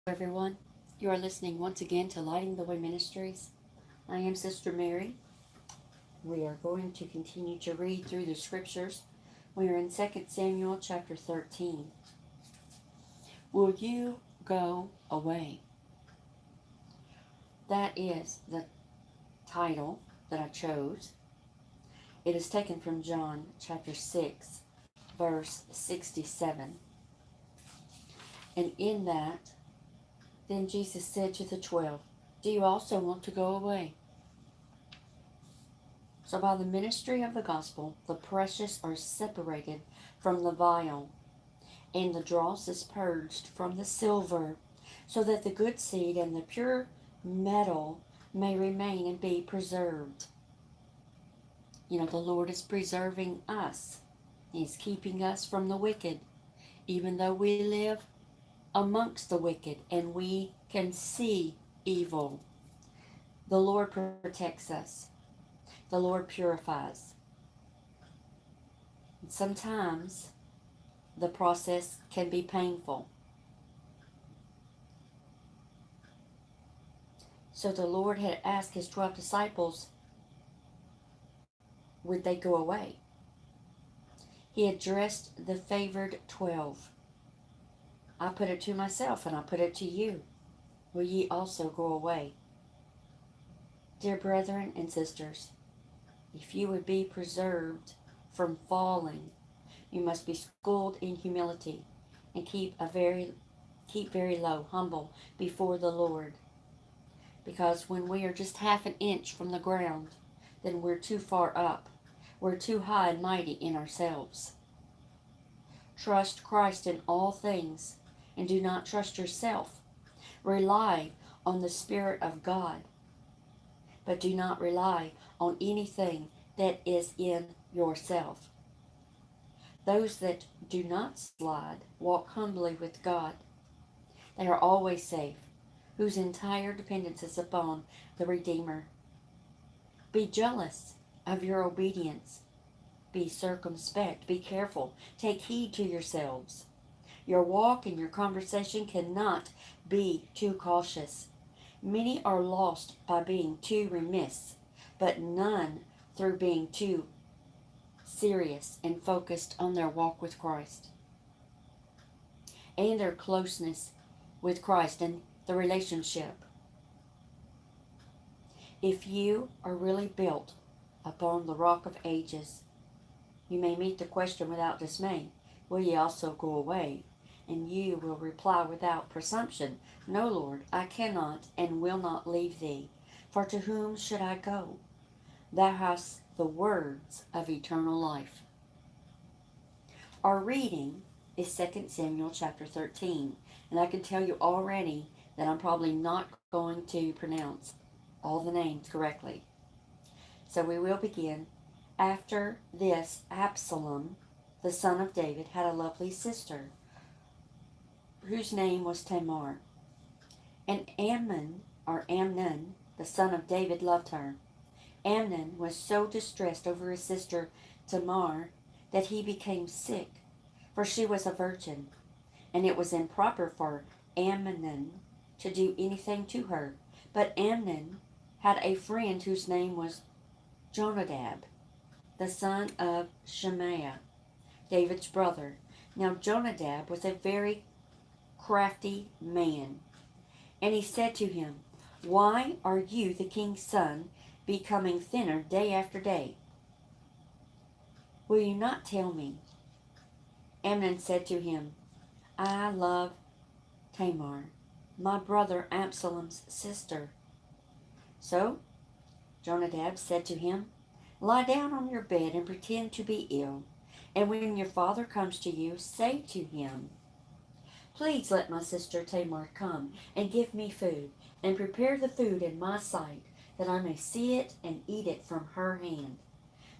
everyone. You are listening once again to Lighting the Way Ministries. I am Sister Mary. We are going to continue to read through the scriptures. We are in 2 Samuel chapter 13. Will you go away? That is the title that I chose. It is taken from John chapter 6, verse 67. And in that, then Jesus said to the 12, "Do you also want to go away?" So by the ministry of the gospel, the precious are separated from the vile, and the dross is purged from the silver, so that the good seed and the pure metal may remain and be preserved. The Lord is preserving us. He's keeping us from the wicked, even though we live amongst the wicked and we can see evil. The Lord protects us. The Lord purifies. And sometimes the process can be painful. So the Lord had asked his 12 disciples, would they go away? He addressed the favored 12. I put it to myself and I put it to you. Will ye also go away? Dear brethren and sisters, if you would be preserved from falling, you must be schooled in humility and keep very low, humble before the Lord. Because when we are just half an inch from the ground, then we're too far up. We're too high and mighty in ourselves. Trust Christ in all things and do not trust yourself. Rely on the Spirit of God, but do not rely on anything that is in yourself. Those that do not slide walk humbly with God. They are always safe, whose entire dependence is upon the Redeemer. Be jealous of your obedience. Be circumspect. Be careful. Take heed to yourselves. Your walk and your conversation cannot be too cautious. Many are lost by being too remiss, but none through being too serious and focused on their walk with Christ and their closeness with Christ and the relationship. If you are really built upon the rock of ages, you may meet the question without dismay, will ye also go away? And you will reply without presumption, No, Lord, I cannot and will not leave thee. For to whom should I go? Thou hast the words of eternal life. Our reading is 2 Samuel chapter 13. And I can tell you already that I'm probably not going to pronounce all the names correctly. So we will begin. After this, Absalom, the son of David, had a lovely sister, whose name was Tamar. And Amnon, the son of David, loved her. Amnon was so distressed over his sister Tamar that he became sick, for she was a virgin, and it was improper for Amnon to do anything to her. But Amnon had a friend whose name was Jonadab, the son of Shemaiah, David's brother. Now Jonadab was a very crafty man, and he said to him, Why are you, the king's son, becoming thinner day after day? Will you not tell me? Amnon said to him, I love Tamar, my brother Absalom's sister. So Jonadab said to him, Lie down on your bed and pretend to be ill, and when your father comes to you, say to him, Please let my sister Tamar come and give me food, and prepare the food in my sight, that I may see it and eat it from her hand.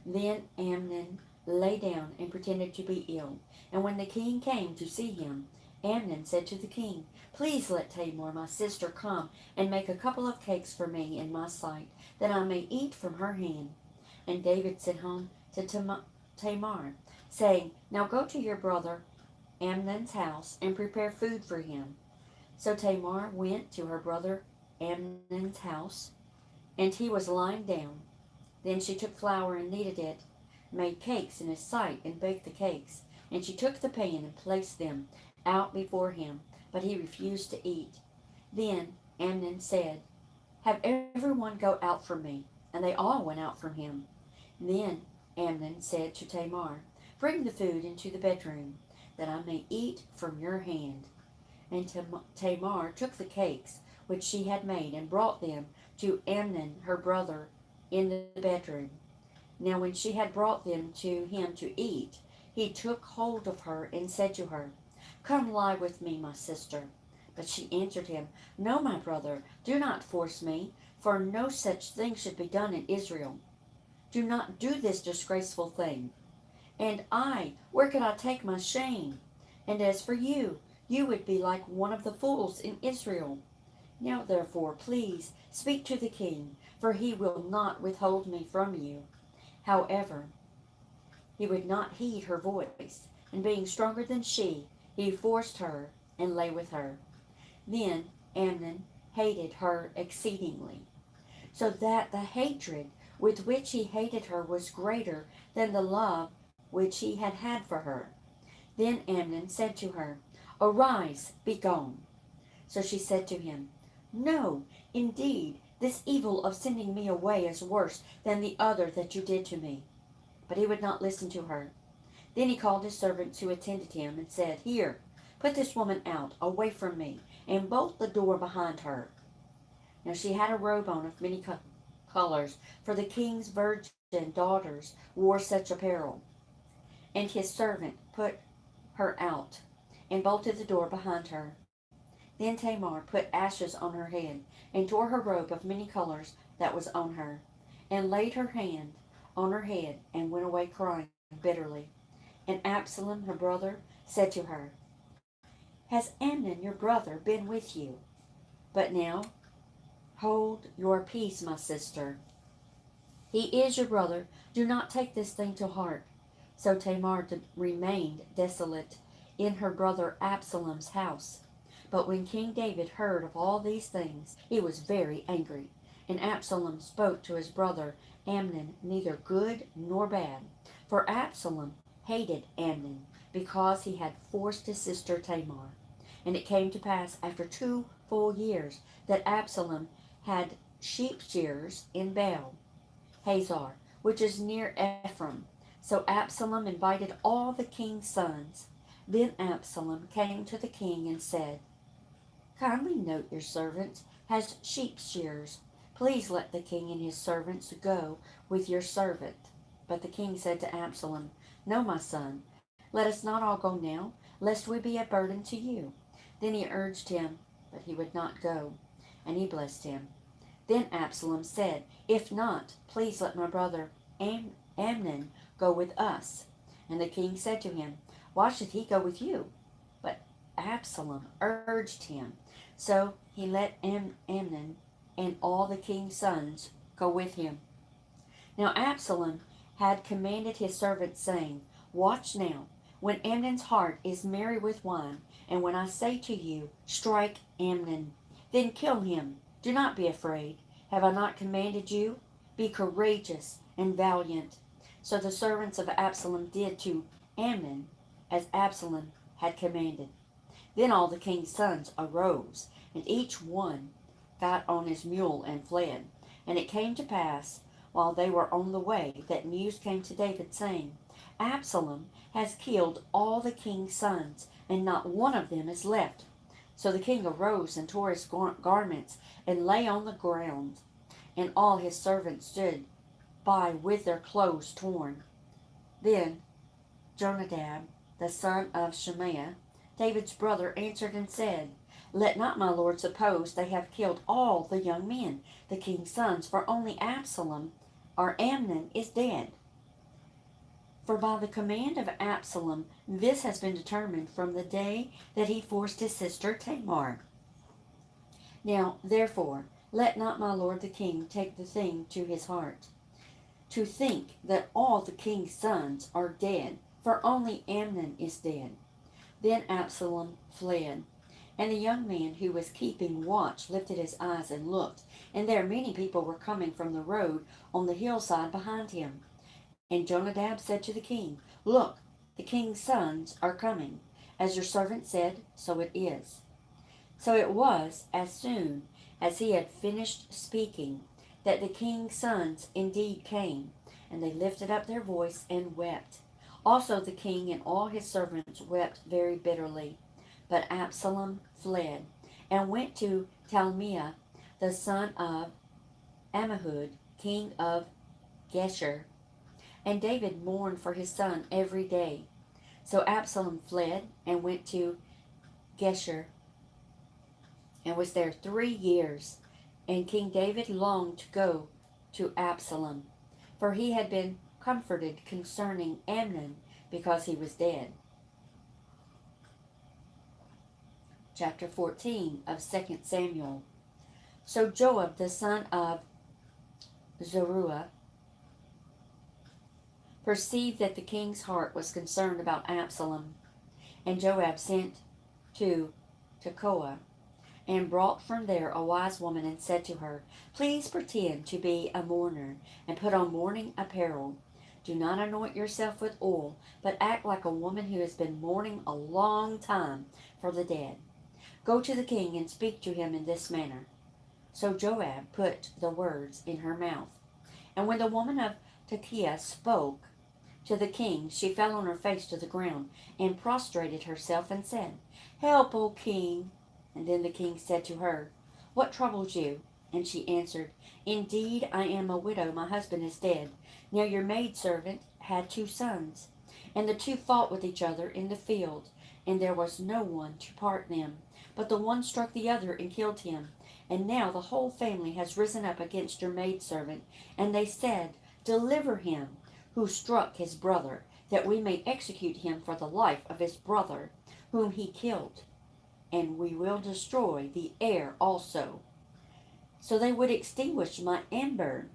Then Amnon lay down and pretended to be ill, and when the king came to see him, Amnon said to the king, Please let Tamar, my sister, come and make a couple of cakes for me in my sight, that I may eat from her hand. And David sent home to Tamar, saying, Now go to your brother Amnon's house and prepare food for him. So Tamar went to her brother Amnon's house, and he was lying down. Then she took flour and kneaded it, made cakes in his sight, and baked the cakes. And she took the pan and placed them out before him, but he refused to eat. Then Amnon said, "Have everyone go out from me." And they all went out from him. Then Amnon said to Tamar, "Bring the food into the bedroom, that I may eat from your hand." And Tamar took the cakes which she had made and brought them to Amnon her brother in the bedroom. Now when she had brought them to him to eat, he took hold of her and said to her, "Come lie with me, my sister." But she answered him, "No, my brother, do not force me, for no such thing should be done in Israel. Do not do this disgraceful thing. And I, where could I take my shame? And as for you, you would be like one of the fools in Israel. Now therefore, please speak to the king, for he will not withhold me from you." However, he would not heed her voice, and being stronger than she, he forced her and lay with her. Then Amnon hated her exceedingly, so that the hatred with which he hated her was greater than the love which he had for her. Then Amnon said to her, "Arise, be gone." So she said to him, "No, indeed, this evil of sending me away is worse than the other that you did to me." But he would not listen to her. Then he called his servants who attended him and said, "Here, put this woman out, away from me, and bolt the door behind her." Now she had a robe on of many colors, for the king's virgin daughters wore such apparel. And his servant put her out, and bolted the door behind her. Then Tamar put ashes on her head, and tore her robe of many colors that was on her, and laid her hand on her head, and went away crying bitterly. And Absalom her brother said to her, "Has Amnon your brother been with you? But now hold your peace, my sister. He is your brother. Do not take this thing to heart." So Tamar remained desolate in her brother Absalom's house. But when King David heard of all these things, he was very angry. And Absalom spoke to his brother Amnon neither good nor bad. For Absalom hated Amnon, because he had forced his sister Tamar. And it came to pass after 2 full years that Absalom had sheep shearers in Baal Hazor, which is near Ephraim. So Absalom invited all the king's sons. Then Absalom came to the king and said, "Kindly note your servant has sheep shearers. Please let the king and his servants go with your servant." But the king said to Absalom, "No, my son, let us not all go now, lest we be a burden to you." Then he urged him, but he would not go, and he blessed him. Then Absalom said, "If not, please let my brother Amnon go with us." And the king said to him, "Why should he go with you?" But Absalom urged him. So he let Amnon and all the king's sons go with him. Now Absalom had commanded his servants, saying, "Watch now, when Amnon's heart is merry with wine, and when I say to you, 'Strike Amnon,' then kill him. Do not be afraid. Have I not commanded you? Be courageous and valiant." So the servants of Absalom did to Amnon as Absalom had commanded. Then all the king's sons arose, and each one got on his mule and fled. And it came to pass, while they were on the way, that news came to David, saying, "Absalom has killed all the king's sons, and not one of them is left." So the king arose and tore his garments, and lay on the ground. And all his servants stood by with their clothes torn. Then Jonadab, the son of Shemaiah, David's brother, answered and said, "Let not my lord suppose they have killed all the young men, the king's sons, for only Absalom or Amnon is dead. For by the command of Absalom this has been determined from the day that he forced his sister Tamar. Now, therefore, let not my lord the king take the thing to his heart, to think that all the king's sons are dead, for only Amnon is dead." Then Absalom fled, And the young man who was keeping watch lifted his eyes and looked, and there many people were coming from the road on the hillside behind him. And Jonadab said to the king, Look, the king's sons are coming. As your servant said, so it is. So it was, as soon as he had finished speaking, that the king's sons indeed came, and they lifted up their voice and wept. Also the king and all his servants wept very bitterly. But Absalom fled, and went to Talmai, the son of Ammihud, king of Geshur. And David mourned for his son every day. So Absalom fled and went to Geshur, and was there 3 years. And King David longed to go to Absalom, for he had been comforted concerning Amnon, because he was dead. Chapter 14 of 2 Samuel. So Joab the son of Zeruiah perceived that the king's heart was concerned about Absalom. And Joab sent to Tekoa, and brought from there a wise woman, and said to her, Please pretend to be a mourner, and put on mourning apparel. Do not anoint yourself with oil, but act like a woman who has been mourning a long time for the dead. Go to the king and speak to him in this manner. So Joab put the words in her mouth. And when the woman of Tekoa spoke to the king, she fell on her face to the ground, and prostrated herself, and said, Help, O king. And then the king said to her, What troubles you? And she answered, Indeed, I am a widow. My husband is dead. Now your maidservant had 2 sons, and the 2 fought with each other in the field, and there was no one to part them. But the one struck the other and killed him. And now the whole family has risen up against your maidservant. And they said, Deliver him who struck his brother, that we may execute him for the life of his brother, whom he killed. And we will destroy the heir also. So they would extinguish my amber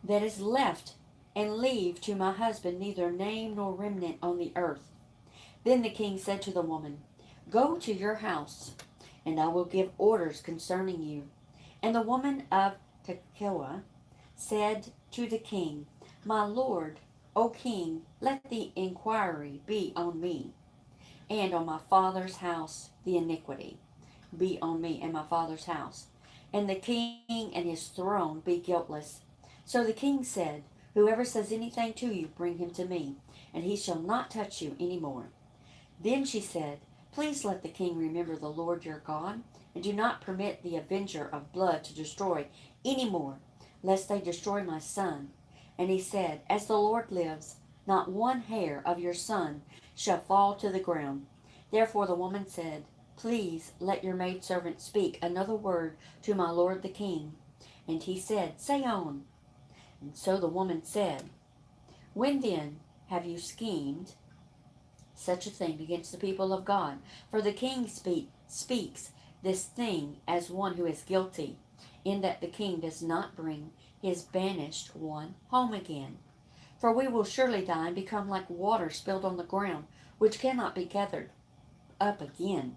that is left, and leave to my husband neither name nor remnant on the earth. Then the king said to the woman, Go to your house, and I will give orders concerning you. And the woman of Tekoa said to the king, My lord, O king, let the inquiry be on me, and on my father's house the iniquity be on me and my father's house, and the king and his throne be guiltless. So the king said, Whoever says anything to you, bring him to me, and he shall not touch you any more. Then she said, Please let the king remember the Lord your God, and do not permit the avenger of blood to destroy any more, lest they destroy my son. And he said, As the Lord lives, not one hair of your son shall fall to the ground. Therefore the woman said, Please let your maidservant speak another word to my lord the king. And he said, Say on. And so the woman said, When then have you schemed such a thing against the people of God? For the king speaks this thing as one who is guilty, in that the king does not bring his banished one home again. For we will surely die and become like water spilled on the ground, which cannot be gathered up again.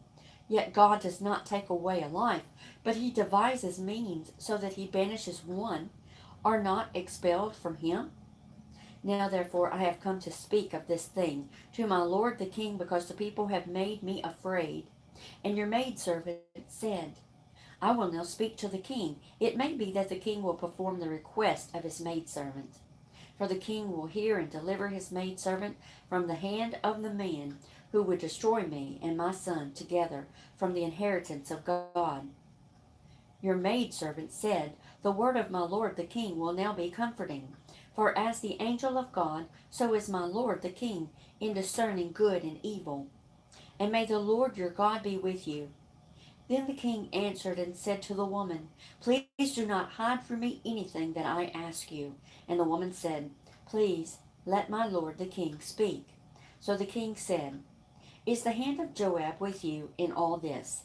Yet God does not take away a life, but he devises means so that he banishes one, are not expelled from him. Now therefore I have come to speak of this thing to my lord the king, because the people have made me afraid. And your maidservant said, I will now speak to the king. It may be that the king will perform the request of his maidservant. For the king will hear and deliver his maidservant from the hand of the man who would destroy me and my son together from the inheritance of God. Your maidservant said, The word of my lord the king will now be comforting. For as the angel of God, so is my lord the king in discerning good and evil. And may the Lord your God be with you. Then the king answered and said to the woman, Please do not hide from me anything that I ask you. And the woman said, Please let my lord the king speak. So the king said, Is the hand of Joab with you in all this?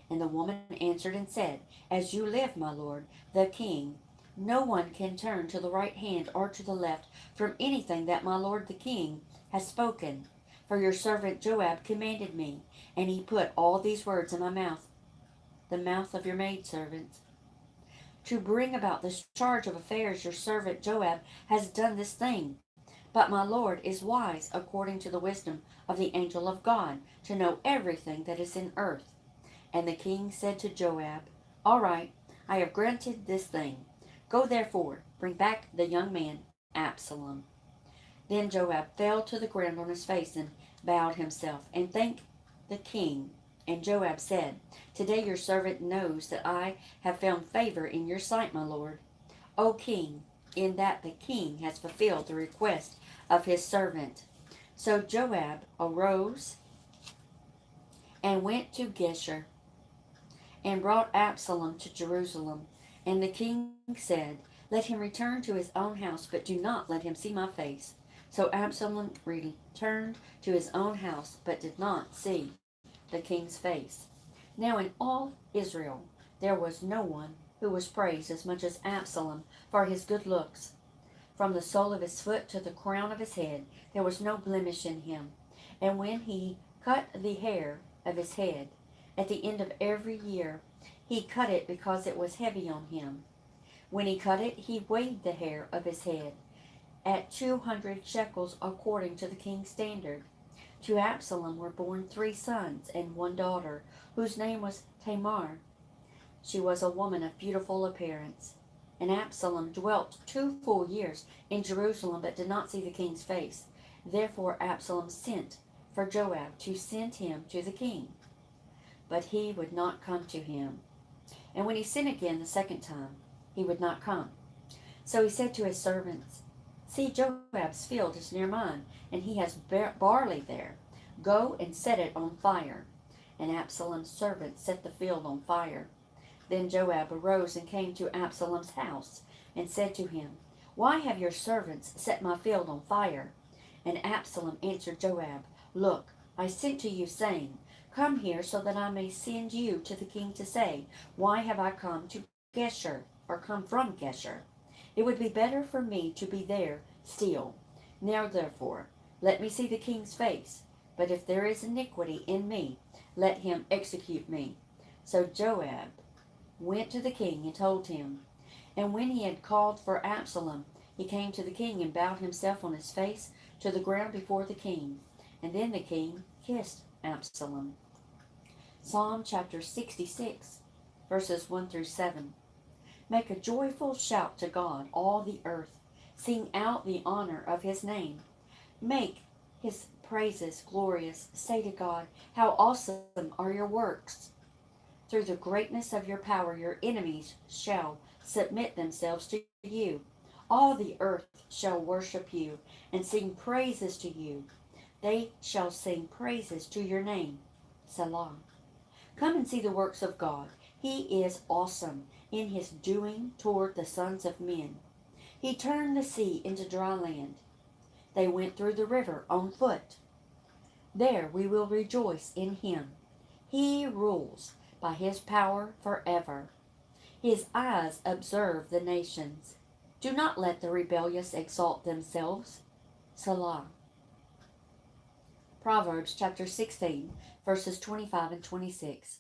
And the woman answered and said, As you live, my lord the king, no one can turn to the right hand or to the left from anything that my lord the king has spoken. for your servant Joab commanded me, and he put all these words in my mouth, the mouth of your maidservant, to bring about this charge of affairs. Your servant Joab has done this thing. But my Lord is wise according to the wisdom of the angel of God, to know everything that is in earth. And the king said to Joab, All right, I have granted this thing. Go therefore, bring back the young man Absalom. Then Joab fell to the ground on his face and bowed himself, and thanked the king. And Joab said, Today your servant knows that I have found favor in your sight, my lord, O king, in that the king has fulfilled the request of his servant. So Joab arose and went to Geshur, and brought Absalom to Jerusalem. And the king said, Let him return to his own house, but do not let him see my face. So Absalom returned to his own house, but did not see the king's face. Now in all Israel there was no one who was praised as much as Absalom for his good looks. From the sole of his foot to the crown of his head, there was no blemish in him. And when he cut the hair of his head, at the end of every year, he cut it because it was heavy on him. When he cut it, he weighed the hair of his head at 200 shekels according to the king's standard. To Absalom were born 3 sons and 1 daughter, whose name was Tamar. She was a woman of beautiful appearance. And Absalom dwelt 2 full years in Jerusalem, but did not see the king's face. Therefore Absalom sent for Joab to send him to the king. But he would not come to him. And when he sent again the second time, he would not come. So he said to his servants, See, Joab's field is near mine, and he has barley there. Go and set it on fire. And Absalom's servants set the field on fire. Then Joab arose and came to Absalom's house, and said to him, Why have your servants set my field on fire? And Absalom answered Joab, Look, I sent to you, saying, Come here, so that I may send you to the king to say, Why have I come to Geshur, or come from Geshur? It would be better for me to be there still. Now therefore, let me see the king's face. But if there is iniquity in me, let him execute me. So Joab went to the king and told him. And when he had called for Absalom, he came to the king and bowed himself on his face to the ground before the king. And then the king kissed Absalom. Psalm chapter 66, verses 1 through 7. Make a joyful shout to God, all the earth. Sing out the honor of his name. Make his praises glorious. Say to God, How awesome are your works! Through the greatness of your power, your enemies shall submit themselves to you. All the earth shall worship you and sing praises to you. They shall sing praises to your name. Selah. Come and see the works of God. He is awesome in his doing toward the sons of men. He turned the sea into dry land. They went through the river on foot. There we will rejoice in him. He rules by his power forever. His eyes observe the nations. Do not let the rebellious exalt themselves. Selah. Proverbs chapter 16, verses 25 and 26.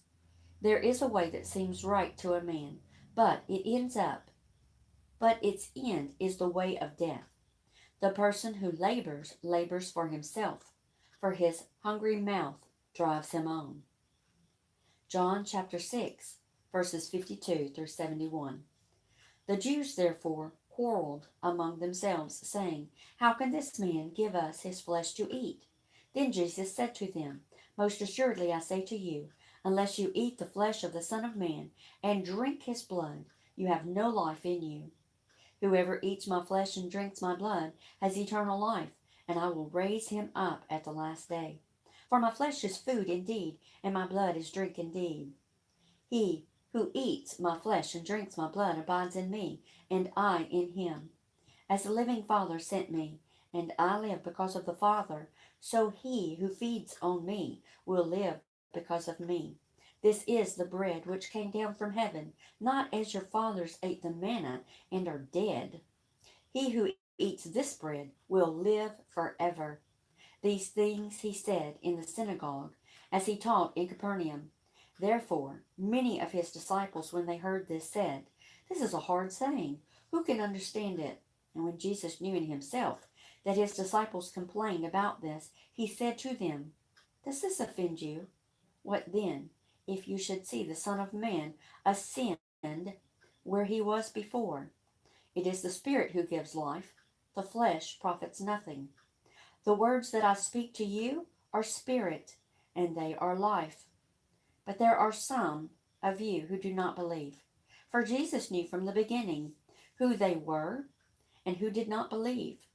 There is a way that seems right to a man, but its end is the way of death. The person who labors, labors for himself, for his hungry mouth drives him on. John chapter 6, verses 52 through 71. The Jews therefore quarreled among themselves, saying, How can this man give us his flesh to eat? Then Jesus said to them, Most assuredly I say to you, unless you eat the flesh of the Son of Man and drink his blood, you have no life in you. Whoever eats my flesh and drinks my blood has eternal life, and I will raise him up at the last day. For my flesh is food indeed, and my blood is drink indeed. He who eats my flesh and drinks my blood abides in me, and I in him. As the living Father sent me, and I live because of the Father, so he who feeds on me will live because of me. This is the bread which came down from heaven, not as your fathers ate the manna and are dead. He who eats this bread will live forever. These things he said in the synagogue as he taught in Capernaum. Therefore, many of his disciples, when they heard this, said, "This is a hard saying. Who can understand it?" And when Jesus knew in himself that his disciples complained about this, he said to them, "Does this offend you? What then, if you should see the Son of Man ascend where he was before? It is the Spirit who gives life. The flesh profits nothing. The words that I speak to you are spirit, and they are life. But there are some of you who do not believe." For Jesus knew from the beginning who they were and who did not believe,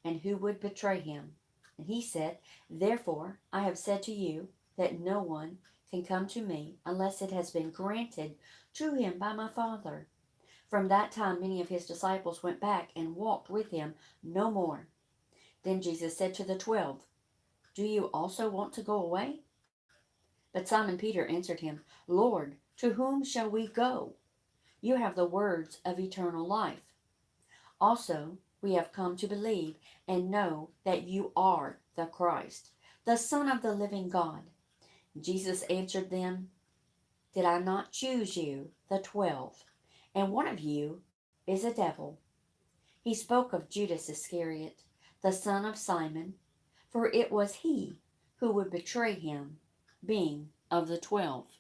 and who would betray him. And he said, "Therefore I have said to you that no one can come to me unless it has been granted to him by my Father." From that time many of his disciples went back and walked with him no more. Then Jesus said to the 12, "Do you also want to go away?" But Simon Peter answered him, "Lord, to whom shall we go? You have the words of eternal life. Also, we have come to believe and know that you are the Christ, the Son of the living God." Jesus answered them, "Did I not choose you, the 12, and one of you is a devil?" He spoke of Judas Iscariot, the son of Simon, for it was he who would betray him, being of the 12.